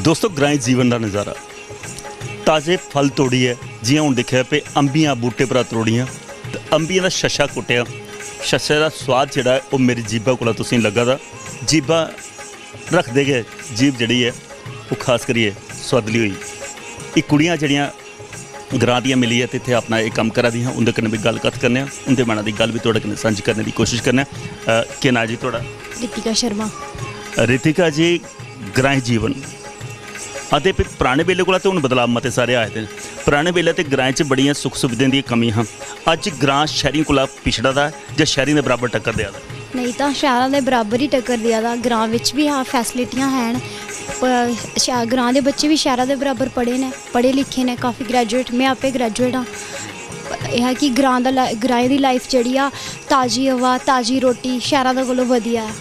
दोस्तों ग्राईं जीवन का नज़ारा ताज़े फल तोड़िए जियां हुण दिक्खेआ पे अंबियां बूटे पर तोड़ियां ते अंबियां दा शशा कुट्टिया शशे का स्वाद जिहड़ा है वो मेरी जीभा कोला तुसीं लग्गा दा जीभा रखदे गए जीभ जिहड़ी है वो खास करिए स्वादली हुई। ये कुड़ियां जिहड़ियां ग्रां दियां मिलिए ते इत्थे अपना एक कम करा दियां उंदे कन्नै भी गल कत करने उंदे मना दी गल भी तुहाडे कन्नै सांझी करने की कोशिश करने। केह् नां जी तुहाडा? रितिका शर्मा। रितिका जी ग्राईं जीवन अते फिर पुराने वेले कोला तो हुण बदलाव मते सारे आए थे। पुराने वेले ते ग्राएं च बड़ियां सुख सुविधां दी कमी हाँ अज ग्रां शहरी कोला पिछड़ा दा जां शहरी दे बराबर टक्कर दिया दा? नहीं तो शहरों के बराबर ही टक्कर दिया दा। ग्रां विच भी हाँ फैसिलिटियां हैं, ग्रां के बच्चे भी शहरों के बराबर पढ़े ने, पढ़े लिखे ने, काफ़ी ग्रैजुएट, मैं आपे ग्रैजुएट हाँ। यह है कि ग्राएं की लाइफ जी ताज़ी हवा ताज़ी रोटी शहरों के कोलों वधिया है।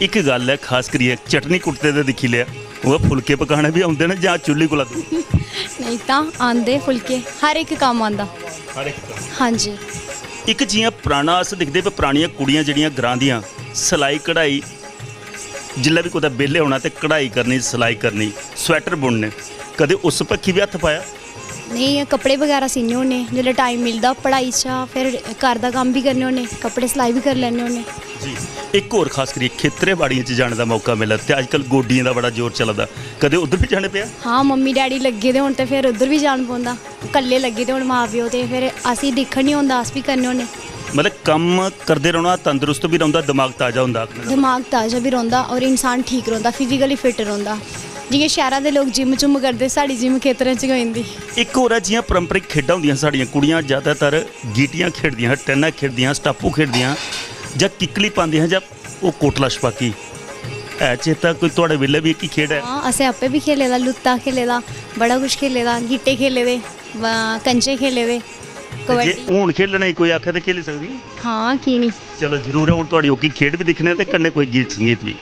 एक गल है खास करिए चटनी कुटते तो दिखी लिया वो फुलके पकाने भी आते हैं जां चुल्ली कोला? नहीं तो आंदे फुलके हर एक काम आंदा। हर एक हाँ जी। एक जियां पुराना अस दिखते पे पुरानियां कुड़ियां जिहड़ियां ग्रां दियां सिलाई कढ़ाई जिल्लै भी कुतै बेल्ले होना ते कढ़ाई करनी सिलाई करनी स्वैटर बुनने कदे उस पक्खी भी हत्थ पाया? नहीं कपड़े वगैरह सीने होने जिसले टाइम मिलता पढ़ाई चा फिर घर का काम भी करने होने कपड़े सिलाई भी कर लेने होने जी। एक होर खास करिए खेतरे बाड़ियां च जाने का मौका मिला तो अजकल गोडियां का बड़ा जोर चलदा कदे उधर भी जाने पिया? हाँ मम्मी डैडी लगे दे होण ते फिर उधर भी जान पौंदा, कल्ले लगे दे होण माँ प्यो ते फिर असीं दिक्खण नहीं होंदा अस भी करने होने। मतलब कम करते रहना तंदुरुस्त भी रहिंदा दिमाग ताज़ा हुंदा? दिमाग ताज़ा भी रहिंदा और इंसान ठीक रहिंदा फिजिकली फिट रहिंदा। जियां शहरों के लोग जिम चुम करते साड़ी जिम खेतरें च होई जंदी। एक होर है जियां परंपरिक खेडां हुंदियां साड़ियां कुड़ियां ज़्यादातर गीटियां खेडदियां टैना खेडदियां स्टापू खेडदियां जां किकली पांदियां जां वो कोटला छपाकी है चेता कोई तुहाडे वेले भी एक ही खेड है? हाँ असें आपे भी खेले दा लुत्ता खेले दा बड़ा कुछ खेले दा गीटे खेले दे कंचे खेले दे कबड्डी। हूँ खेलने कोई आखे तो खेली सकदी? हाँ की नहीं। चलो जरूर है हूँ तुहाडी ओकी खेड भी दिक्खने ते कन्नै कोई गीत संगीत भी।